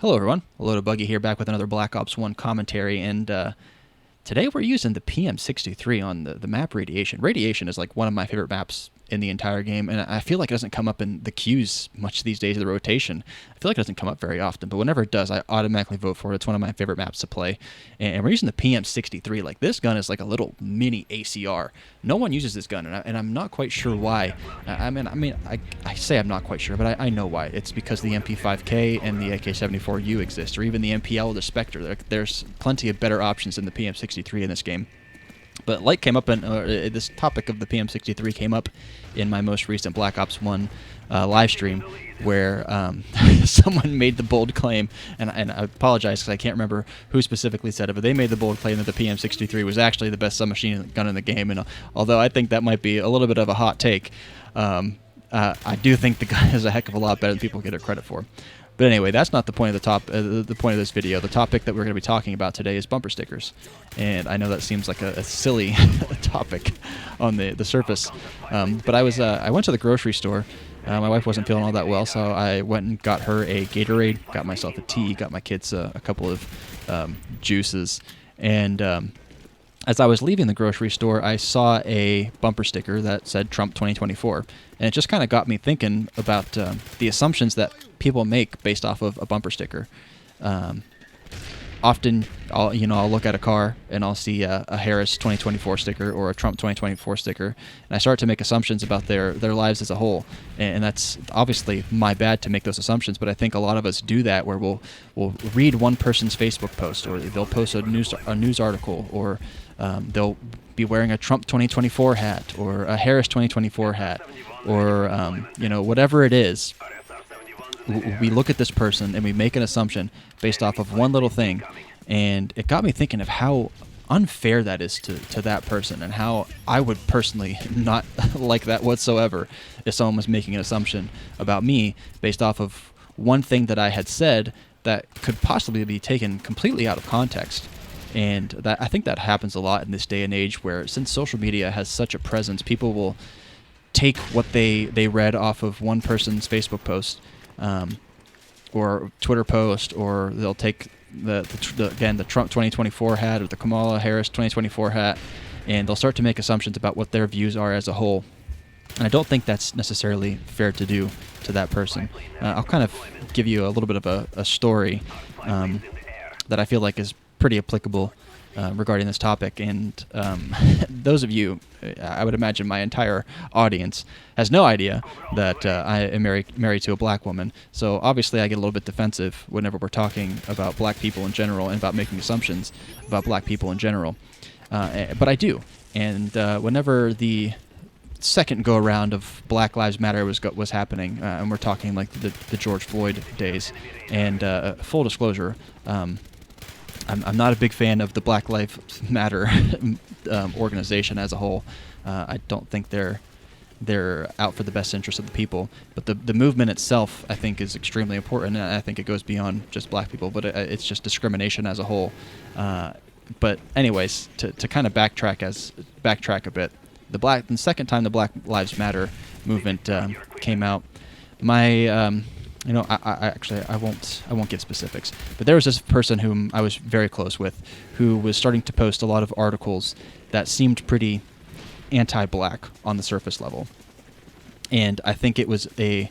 Hello everyone, Loaded Buggy here, back with another Black Ops 1 commentary, and today we're using the PM63 on the map Radiation. Radiation is like one of my favorite maps in the entire game, and I feel like it doesn't come up in the queues much these days of the rotation. I feel like it doesn't come up very often, but whenever it does, I automatically vote for it. It's one of my favorite maps to play, and we're using the PM63. Like, this gun is like a little mini ACR. No one uses this gun, and I'm not quite sure why. I say I'm not quite sure, but I know why. It's because the MP5K and the AK-74U exist, or even the MPL or the Spectre. There's plenty of better options than the PM63 in this game. But like came up in this topic of the PM63 came up in my most recent Black Ops 1 live stream, where someone made the bold claim, and I apologize because I can't remember who specifically said it, but they made the bold claim that the PM63 was actually the best submachine gun in the game. And although I think that might be a little bit of a hot take, I do think the gun is a heck of a lot better than people get it credit for. But anyway, that's not the point of the point of this video. The topic that we're going to be talking about today is bumper stickers, and I know that seems like a silly topic on the surface. But I went to the grocery store. My wife wasn't feeling all that well, so I went and got her a Gatorade, got myself a tea, got my kids a couple of juices, and as I was leaving the grocery store, I saw a bumper sticker that said Trump 2024, and it just kind of got me thinking about the assumptions that people make based off of a bumper sticker. Often, I'll look at a car and I'll see a Harris 2024 sticker or a Trump 2024 sticker, and I start to make assumptions about their lives as a whole. And that's obviously my bad to make those assumptions, but I think a lot of us do that, where we'll read one person's Facebook post, or they'll post a news article, or they'll be wearing a Trump 2024 hat or a Harris 2024 hat, or whatever it is. We look at this person and we make an assumption based off of one little thing, and it got me thinking of how unfair that is to that person, and how I would personally not like that whatsoever if someone was making an assumption about me based off of one thing that I had said that could possibly be taken completely out of context. And I think that happens a lot in this day and age, where since social media has such a presence, people will take what they read off of one person's Facebook post, or Twitter post, or they'll take the Trump 2024 hat or the Kamala Harris 2024 hat, and they'll start to make assumptions about what their views are as a whole. And I don't think that's necessarily fair to do to that person. I'll kind of give you a little bit of a story that I feel like is pretty applicable regarding this topic, and those of you, I would imagine my entire audience, has no idea that I am married to a black woman, so obviously I get a little bit defensive whenever we're talking about black people in general and about making assumptions about black people in general, but I do. And whenever the second go-around of Black Lives Matter was happening, and we're talking like the George Floyd days, and full disclosure, I'm not a big fan of the Black Lives Matter organization as a whole. I don't think they're out for the best interest of the people. But the movement itself, I think, is extremely important, and I think it goes beyond just black people. But it's just discrimination as a whole. But anyways, to kind of backtrack a bit, the second time the Black Lives Matter movement came out, my I won't give specifics, but there was this person whom I was very close with, who was starting to post a lot of articles that seemed pretty anti-black on the surface level, and I think it was a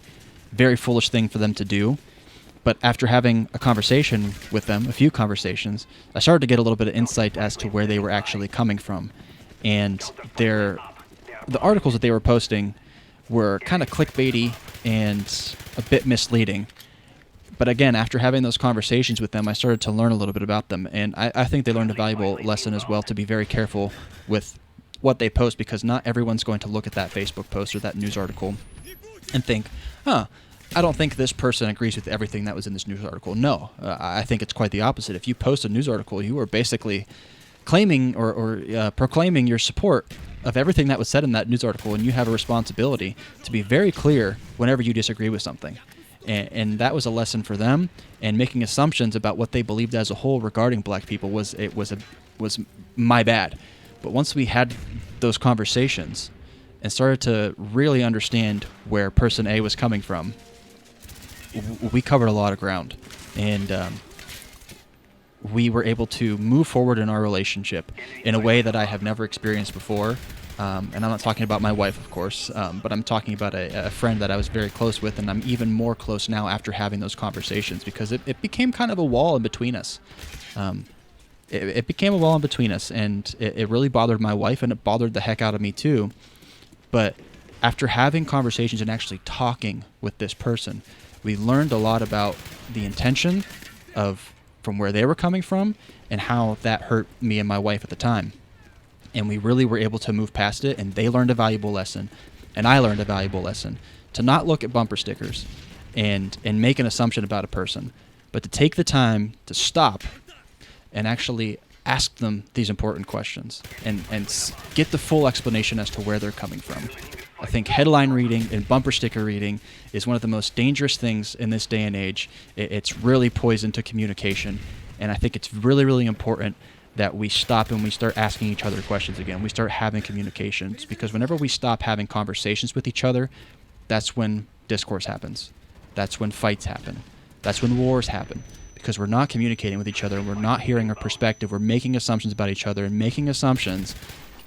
very foolish thing for them to do. But after having a conversation with them, a few conversations, I started to get a little bit of insight as to where they were actually coming from, and the articles that they were posting were kind of clickbaity and a bit misleading. But again, after having those conversations with them, I started to learn a little bit about them, and I think they learned a valuable lesson as well, to be very careful with what they post, because not everyone's going to look at that Facebook post or that news article and think, I don't think this person agrees with everything that was in this news article. No, I think it's quite the opposite. If you post a news article, you are basically claiming or proclaiming your support of everything that was said in that news article, and you have a responsibility to be very clear whenever you disagree with something. And that was a lesson for them, and making assumptions about what they believed as a whole regarding black people was my bad. But once we had those conversations and started to really understand where person A was coming from, we covered a lot of ground. And we were able to move forward in our relationship in a way that I have never experienced before. And I'm not talking about my wife, of course, but I'm talking about a friend that I was very close with, and I'm even more close now after having those conversations, because it became kind of a wall in between us. It became a wall in between us, and it really bothered my wife, and it bothered the heck out of me too. But after having conversations and actually talking with this person, we learned a lot about the intention of from where they were coming from and how that hurt me and my wife at the time. And we really were able to move past it, and they learned a valuable lesson, and I learned a valuable lesson to not look at bumper stickers and make an assumption about a person, but to take the time to stop and actually ask them these important questions and get the full explanation as to where they're coming from. I think headline reading and bumper sticker reading is one of the most dangerous things in this day and age. It's really poison to communication, and I think it's really, really important that we stop and we start asking each other questions again. We start having communications, because whenever we stop having conversations with each other, that's when discourse happens. That's when fights happen. That's when wars happen. Because we're not communicating with each other, we're not hearing our perspective, we're making assumptions about each other, and making assumptions,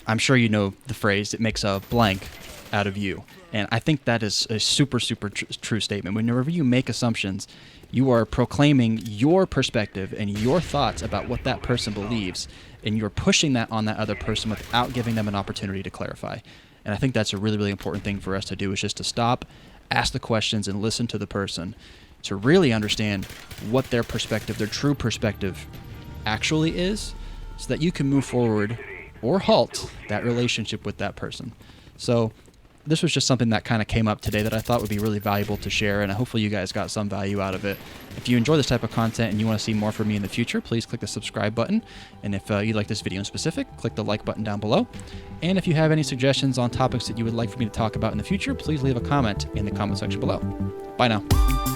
I'm sure you know the phrase, it makes a blank out of you. And I think that is a super, super true statement. Whenever you make assumptions, you are proclaiming your perspective and your thoughts about what that person believes, and you're pushing that on that other person without giving them an opportunity to clarify. And I think that's a really, really important thing for us to do, is just to stop, ask the questions, and listen to the person to really understand what their perspective, their true perspective actually is, so that you can move forward or halt that relationship with that person. So this was just something that kind of came up today that I thought would be really valuable to share, and hopefully you guys got some value out of it. If you enjoy this type of content and you want to see more from me in the future, please click the subscribe button. And if you like this video in specific, click the like button down below. And if you have any suggestions on topics that you would like for me to talk about in the future, please leave a comment in the comment section below. Bye now.